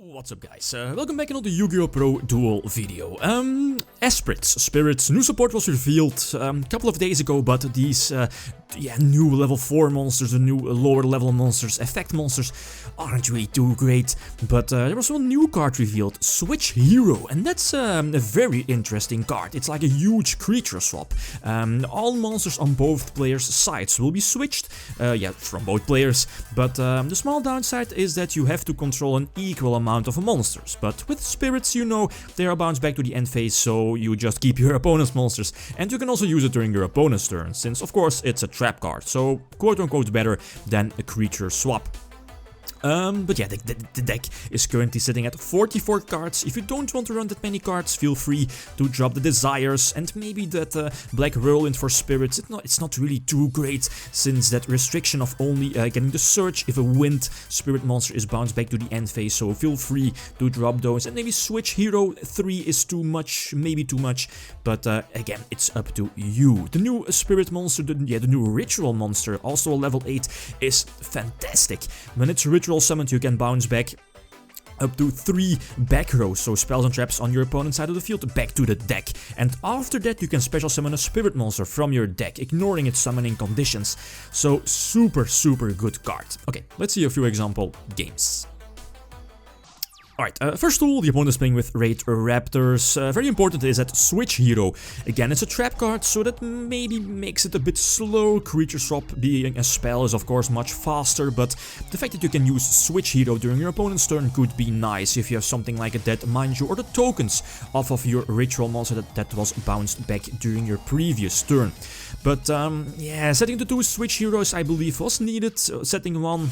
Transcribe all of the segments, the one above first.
What's up guys, welcome back in another YgoPro duel video. Esprits, Spirits, new support was revealed a couple of days ago, but these new level 4 monsters, the new lower level monsters, effect monsters aren't really too great. But there was one new card revealed, Switch Hero, and that's a very interesting card. It's like a huge creature swap. All monsters on both players' sides will be switched, from both players, but the small downside is that you have to control an equal amount of monsters. But with Spirits, you know, they are bounced back to the end phase, so you just keep your opponent's monsters, and you can also use it during your opponent's turn, since of course it's a trap card, so quote-unquote better than a creature swap. But yeah, the deck is currently sitting at 44 cards. If you don't want to run that many cards, feel free to drop the Desires and maybe that Black Whirlwind for Spirits. It's not really too great, since that restriction of only getting the Surge if a Wind Spirit monster is bounced back to the end phase, so feel free to drop those. And maybe Switch Hero 3 is too much, maybe too much, but again, it's up to you. The new Spirit monster, the new Ritual monster, also a level 8, is fantastic. When it's Ritual summoned, you can bounce back up to 3 back rows, so spells and traps on your opponent's side of the field back to the deck. And after that you can special summon a spirit monster from your deck, ignoring its summoning conditions. So super good card. Okay, let's see a few example games. Alright, first tool, the opponent is playing with Raging Raptors. Very important is that Switch Hero. Again, it's a trap card, so that maybe makes it a bit slow. Creature swap being a spell is of course much faster, but the fact that you can use Switch Hero during your opponent's turn could be nice if you have something like a Dead Mind You or the tokens off of your Ritual monster that was bounced back during your previous turn. But setting the 2 Switch Heroes I believe was needed. Setting 1...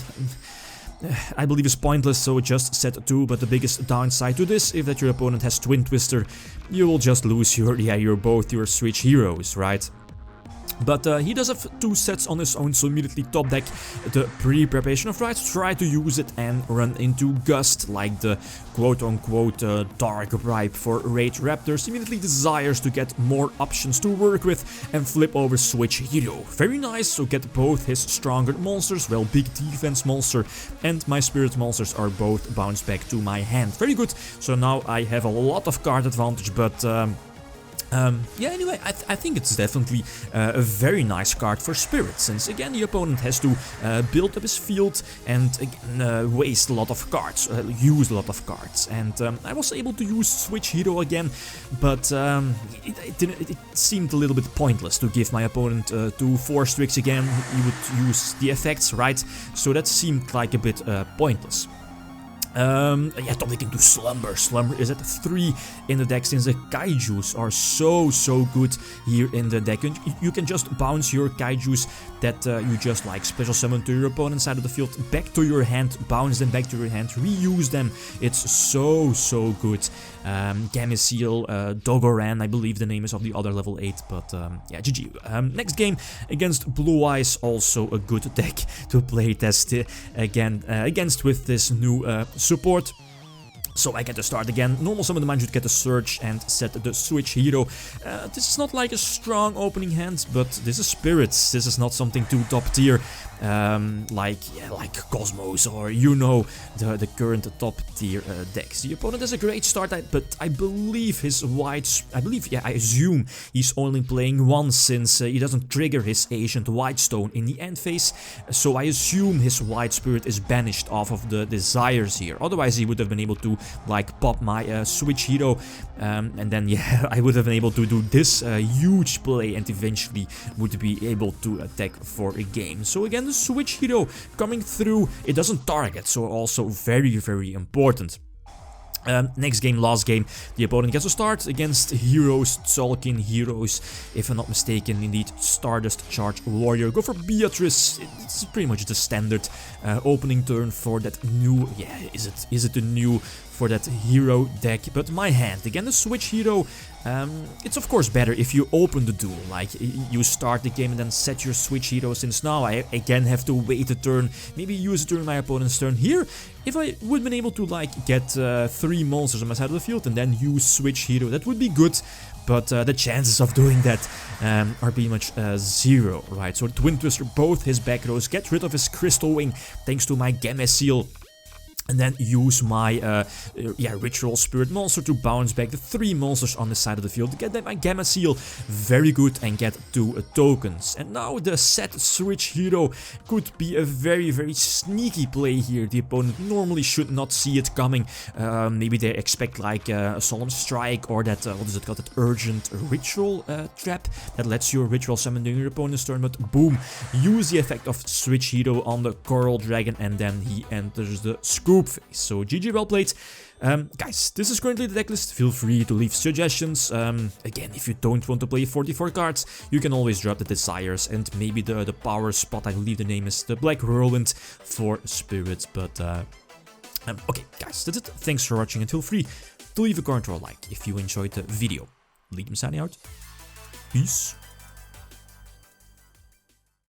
I believe is pointless, so just set 2, but the biggest downside to this is that your opponent has Twin Twister. You will just lose both your Switch Heroes, right? But he does have 2 sets on his own, so immediately top deck the pre-preparation of rights, try to use it and run into Gust, like the quote-unquote Dark Bribe for Raging Raptors. Immediately Desires to get more options to work with and flip over Switch Hero. Very nice, so get both his stronger monsters, well, big defense monster and my spirit monsters are both bounced back to my hand. Very good, so now I have a lot of card advantage, but... anyway, I think it's definitely a very nice card for Spirit, since again the opponent has to build up his field and again waste a lot of cards, use a lot of cards. And I was able to use Switch Hero again, but it seemed a little bit pointless to give my opponent 2 Force Tricks again. He would use the effects, right? So that seemed like a bit pointless. Top deck into Slumber. Slumber is at 3 in the deck, since the Kaijus are so good here in the deck. And you can just bounce your Kaijus that you just like special summon to your opponent's side of the field back to your hand, bounce them back to your hand, reuse them. It's so good. Gameciel, Dogoran, I believe the name is of the other level 8, but GG. Next game against Blue Eyes, also a good deck to play test against with this new support. So I get to start again. Normal summon the mind should get a Surge and set the Switch Hero. This is not like a strong opening hand, but this is Spirits. This is not something too top tier, like Cosmos or the current top tier decks. The opponent has a great start, but I believe I assume he's only playing once, since he doesn't trigger his Ancient Whitestone in the end phase. So I assume his White Spirit is banished off of the Desires here. Otherwise he would have been able to like pop my Switch Hero, and then I would have been able to do this huge play and eventually would be able to attack for a game. So again, the Switch Hero coming through, it doesn't target, so also very important. Next game, last game, the opponent gets to start against Heroes, Tzolk'in Heroes, if I'm not mistaken, indeed, Stardust Charge Warrior. Go for Beatrice. It's pretty much the standard opening turn for that new, is it the new for that hero deck? But my hand, again the Switch Hero, it's of course better if you open the duel, like you start the game and then set your Switch Hero, since now I again have to wait a turn, maybe use it during my opponent's turn. Here, if I would have been able to like get 3 monsters on my side of the field and then use Switch Hero, that would be good. But the chances of doing that are pretty much 0, right? So Twin Twister, both his back rows, get rid of his Crystal Wing thanks to my Gameciel. and then use my Ritual Spirit monster to bounce back the 3 monsters on the side of the field to get them a Gamma Seal, very good, and get 2 tokens. And now the set Switch Hero could be a very sneaky play here. The opponent normally should not see it coming. Maybe they expect like a Solemn Strike or that, what is it called, that Urgent Ritual trap that lets you ritual summon during your opponent's turn, but boom, use the effect of Switch Hero on the Coral Dragon, and then he enters the scoop phase. So GG, well played. Guys, this is currently the decklist. Feel free to leave suggestions. Again, if you don't want to play 44 cards, you can always drop the desires and maybe the power spot. I believe the name is the Black Whirlwind for Spirits. But okay, guys, that's it. Thanks for watching, and feel free to leave a comment or a like if you enjoyed the video. Lithium signing out. Peace.